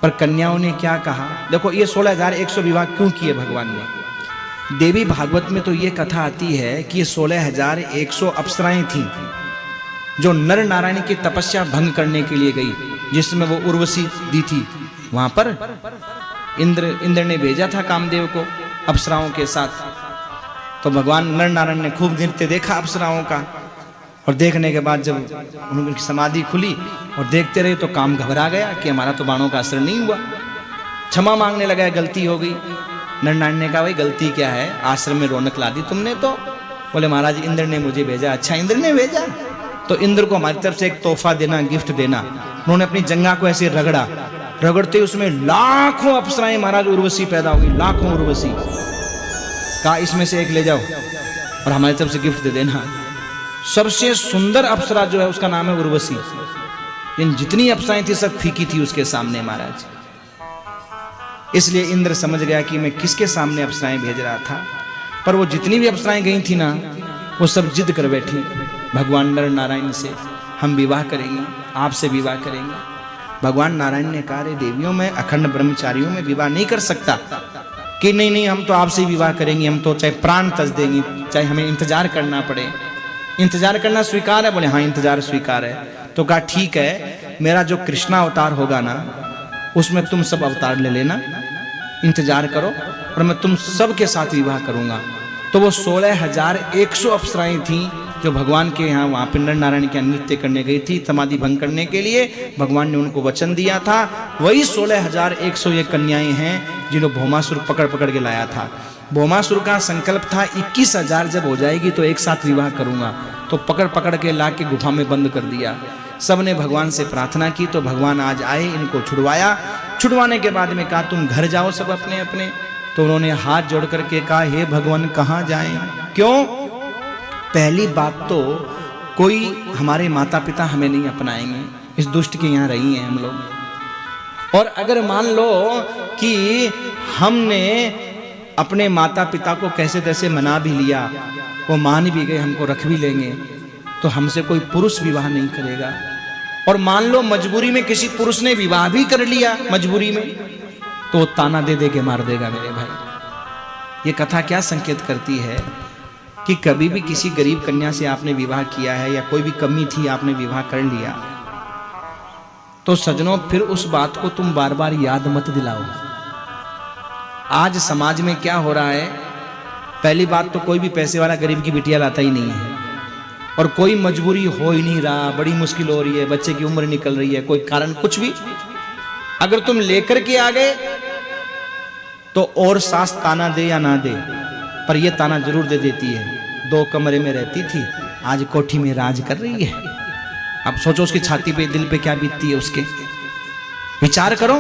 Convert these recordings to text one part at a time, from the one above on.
पर कन्याओं ने क्या कहा? देखो ये 16,100 विवाह क्यों किए भगवान ने? देवी भागवत में तो ये कथा आती है कि ये 16,100 अप्सराएं थीं जो नर नारायण की तपस्या भंग करने के लिए गई, जिसमें वो उर्वशी दी थी। वहां पर इंद्र ने भेजा था कामदेव को अप्सराओं के साथ। तो भगवान नर नारायण ने खूब नृत्य देखा अप्सराओं का, और देखने के बाद जब उनकी समाधि खुली और देखते रहे तो काम घबरा गया कि हमारा तो बाणों का असर नहीं हुआ। क्षमा मांगने लगा, गलती हो गई। नर नारायण ने कहा भाई गलती क्या है, आश्रम में रौनक ला दी तुमने तो। बोले महाराज इंद्र ने मुझे भेजा। अच्छा इंद्र ने भेजा? तो इंद्र को हमारी तरफ से एक तोहफा देना, गिफ्ट देना। उन्होंने अपनी जंघा को ऐसे रगड़ा, रगड़ते उसमें लाखों अप्सराएं महाराज उर्वशी पैदा हो गई, लाखों उर्वशी। कहा इसमें से एक ले जाओ और हमारी तरफ से गिफ्ट दे देना। सबसे सुंदर अप्सरा जो है उसका नाम है उर्वशी। इन जितनी अप्सराएं थी सब फीकी थी उसके सामने महाराज। इसलिए इंद्र समझ गया कि मैं किसके सामने अप्सराएं भेज रहा था। पर वो जितनी भी अप्सराएं गई थी ना, वो सब जिद कर बैठी भगवान नर नारायण से, हम विवाह करेंगे, आपसे विवाह करेंगे। भगवान नारायण ने कहा रे देवियों, मैं अखंड ब्रह्मचारियों में विवाह नहीं कर सकता। कि नहीं नहीं हम तो आपसे ही विवाह करेंगे, हम तो चाहे प्राण तज देंगे, चाहे हमें इंतजार करना पड़े। इंतजार करना स्वीकार है? बोले हाँ इंतजार स्वीकार है। तो कहा ठीक है, मेरा जो कृष्णा अवतार होगा ना उसमें तुम सब अवतार ले लेना, इंतजार करो और मैं तुम सब के साथ विवाह करूंगा। तो वो 16,100 अप्सराएं थीं जो भगवान के यहाँ वहाँ पे नर नारायण के नृत्य करने गई थी समाधि भंग करने के लिए। भगवान ने उनको वचन दिया था। वही 16,100 ये कन्याएं हैं जिन्हों भौमासुर पकड़ पकड़ के लाया था। भौमासुर का संकल्प था 21,000 जब हो जाएगी तो एक साथ विवाह करूंगा। तो पकड़ पकड़ के ला के गुफा में बंद कर दिया। सब ने भगवान से प्रार्थना की तो भगवान आज आए, इनको छुड़वाया। छुड़वाने के बाद में कहा तुम घर जाओ सब अपने अपने। तो उन्होंने हाथ जोड़ करके कहा हे भगवान कहाँ जाएं? क्यों? पहली बात तो कोई हमारे माता पिता हमें नहीं अपनाएंगे, इस दुष्ट के यहाँ रही हैं हम लोग। और अगर मान लो कि हमने अपने माता पिता को कैसे तैसे मना भी लिया, वो मान भी गए, हमको रख भी लेंगे, तो हमसे कोई पुरुष विवाह नहीं करेगा। और मान लो मजबूरी में किसी पुरुष ने विवाह भी कर लिया मजबूरी में, तो वो ताना दे दे के मार देगा मेरे भाई। ये कथा क्या संकेत करती है कि कभी भी किसी गरीब कन्या से आपने विवाह किया है या कोई भी कमी थी आपने विवाह कर लिया, तो सजनों फिर उस बात को तुम बार बार याद मत दिलाओ। आज समाज में क्या हो रहा है, पहली बात तो कोई भी पैसे वाला गरीब की बिटिया लाता ही नहीं है, और कोई मजबूरी हो ही नहीं रहा, बड़ी मुश्किल हो रही है, बच्चे की उम्र निकल रही है, कोई कारण कुछ भी, अगर तुम लेकर के आ गए तो और सास ताना दे या ना दे, पर यह ताना जरूर दे देती है 2 कमरे में रहती थी, आज कोठी में राज कर रही है। अब सोचो उसकी छाती पे दिल पे क्या बीतती है उसके, विचार करो।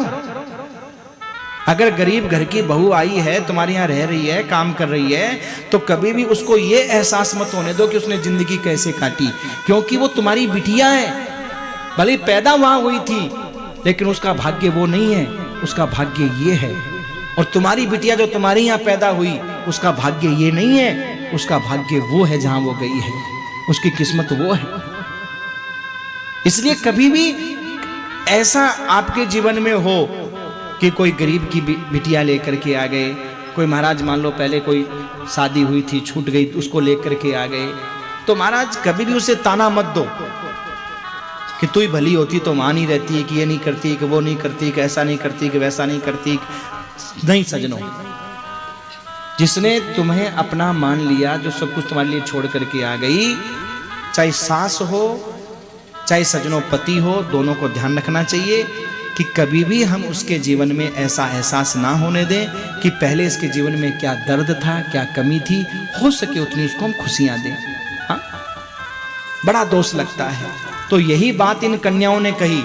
अगर गरीब घर की बहू आई है, तुम्हारे यहाँ रह रही है, काम कर रही है, तो कभी भी उसको ये एहसास मत होने दो कि उसने जिंदगी कैसे काटी, क्योंकि वो तुम्हारी बिटिया है। भले पैदा वहां हुई थी लेकिन उसका भाग्य वो नहीं है, उसका भाग्य ये है। और तुम्हारी बिटिया जो तुम्हारे यहाँ पैदा हुई उसका भाग्य ये नहीं है, उसका भाग्य वो है जहां वो गई है, उसकी किस्मत वो है। इसलिए कभी भी ऐसा आपके जीवन में हो कि कोई गरीब की बिटिया लेकर के आ गए, कोई महाराज मान लो पहले कोई शादी हुई थी छूट गई उसको लेकर के आ गए, तो महाराज कभी भी उसे ताना मत दो कि तू ही भली होती तो मान ही रहती है कि ये नहीं करती, कि वो नहीं करती, कि ऐसा नहीं करती, कि वैसा नहीं करती। नहीं सजनों, जिसने तुम्हें अपना मान लिया, जो सब कुछ तुम्हारे लिए छोड़ करके आ गई, चाहे सास हो चाहे सजनों पति हो, दोनों को ध्यान रखना चाहिए कि कभी भी हम उसके जीवन में ऐसा एहसास ना होने दें कि पहले इसके जीवन में क्या दर्द था, क्या कमी थी, हो सके उतनी उसको हम खुशियां दें। हाँ, बड़ा दोष लगता है। तो यही बात इन कन्याओं ने कही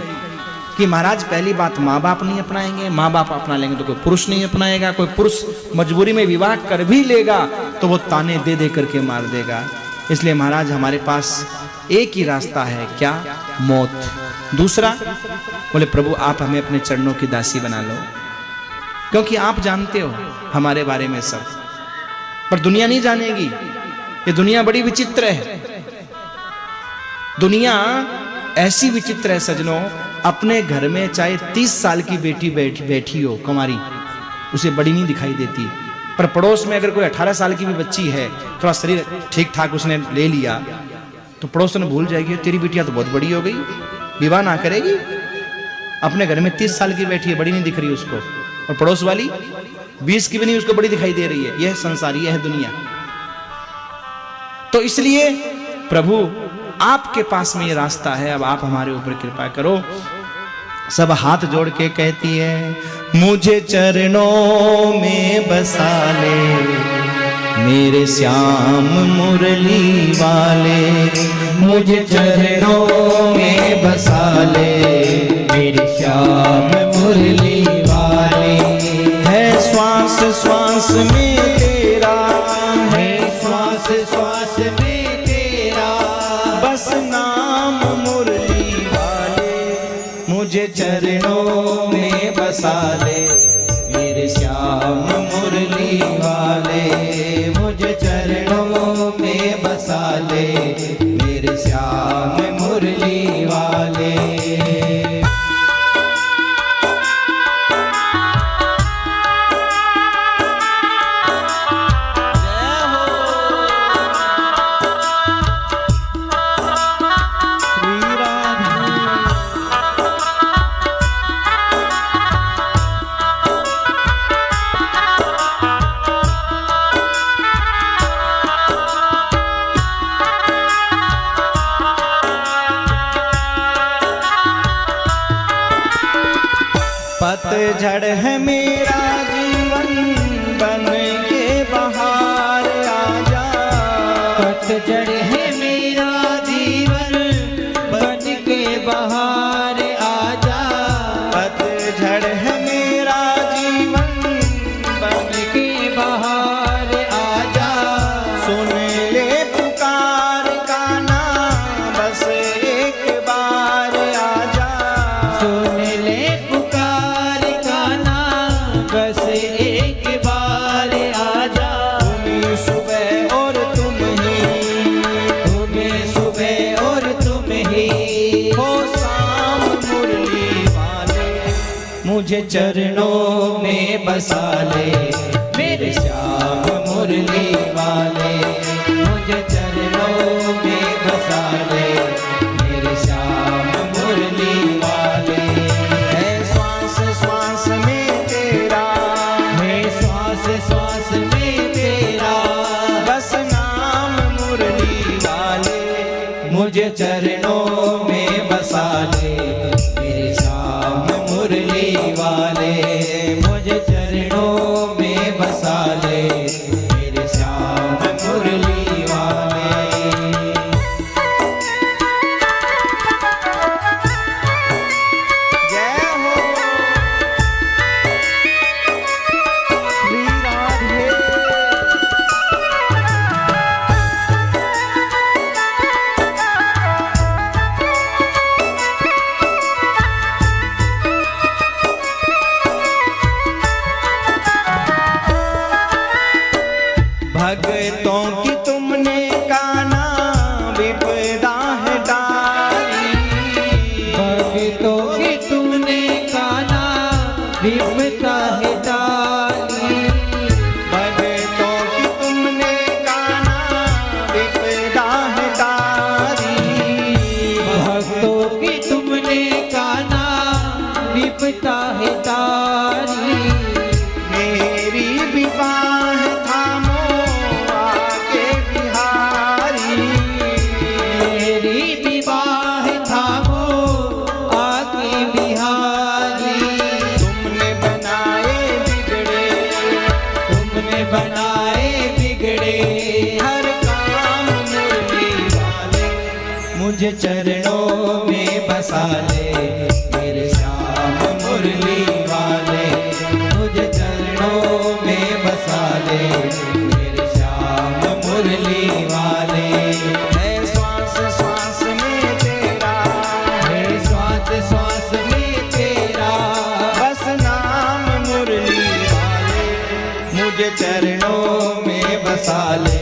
कि महाराज पहली बात माँ बाप नहीं अपनाएंगे, माँ बाप अपना लेंगे तो कोई पुरुष नहीं अपनाएगा, कोई पुरुष मजबूरी में विवाह कर भी लेगा तो वो ताने दे दे करके मार देगा। इसलिए महाराज हमारे पास एक ही रास्ता है, क्या? मौत। दूसरा बोले प्रभु आप हमें अपने चरणों की दासी बना लो, क्योंकि आप जानते हो हमारे बारे में सब, पर दुनिया नहीं जानेगी। ये दुनिया बड़ी विचित्र है। दुनिया ऐसी विचित्र है सजनों, अपने घर में चाहे 30 साल की बेटी बैठी हो कुंवारी, उसे बड़ी नहीं दिखाई देती, पर पड़ोस में अगर कोई 18 साल की भी बच्ची है, थोड़ा शरीर ठीक ठाक उसने ले लिया, तो पड़ोसन भूल जाएगी तेरी बिटिया तो बहुत बड़ी हो गई, विवाह ना करेगी। अपने घर में 30 साल की बैठी है, बड़ी नहीं दिख रही उसको, और पड़ोस वाली 20 की भी नहीं, उसको बड़ी दिखाई दे रही है। यह संसार, यह है दुनिया। तो इसलिए प्रभु आपके पास में ये रास्ता है, अब आप हमारे ऊपर कृपा करो। सब हाथ जोड़ के कहती है, मुझे चरणों में बसा ले मेरे श्याम मुरली वाले, मुझे चरणों में बसा ले मेरे श्याम मुरली वाले। है श्वास श्वास में तेरा, है श्वास श्वास में तेरा, बस नाम मुरली वाले, मुझे चरणों में बसा ले मेरे श्याम मुरली वाले, मुझे चरणों में बसा ले मेरे श्याम मुरली वाले। पतझड़ है मेरा जीवन बन के बहार आजा, पतझड़ है मेरा जीवन बन के बहार आजा, पतझड़ है मेरा जीवन बन के बहार आजा। सुन ले पुकार का ना बस एक बार आजा, सुन ले बस एक बार आजा। तुम्हें सुबह और तुम ही, तुम्हें सुबह और तुम ही हो शाम मुरली वाले, मुझे चरणों में बसा ले मेरे श्याम मुरली वाले, मुझे चरणों में बसा ले मेरे श्याम मुरली वाले। है श्वास श्वास में श्वास में तेरा, बस नाम मुरली वाले, मुझे चरणों में बसा ले मेरे श्याम मुरली वाले, मुझे चरणों में बसा ले मेरे श्याम मुरली वाले। भगतों की तुमने काना विपदा है डाली, भगतों की तुमने काना विपदा है डाली, भगतों की तुमने काना विपदा है डाली, भक्तों की तुमने काना विपदा है डाली। मेरी विवाह थामो आके बिहारी, मेरी विवाह थामो आके बिहारी। तुमने बनाए बिगड़े, तुमने बनाए बिगड़े हर काम मुरली वाले, मुझे चरणों में बसा ले मेरे श्याम मुरली वाले, मुझे चरणों में बसा ले मेरे श्याम मुरली वाले। है श्वास श्वास में तेरा, है श्वास श्वास में तेरा, बस नाम मुरली वाले, मुझे चरणों में बसा ले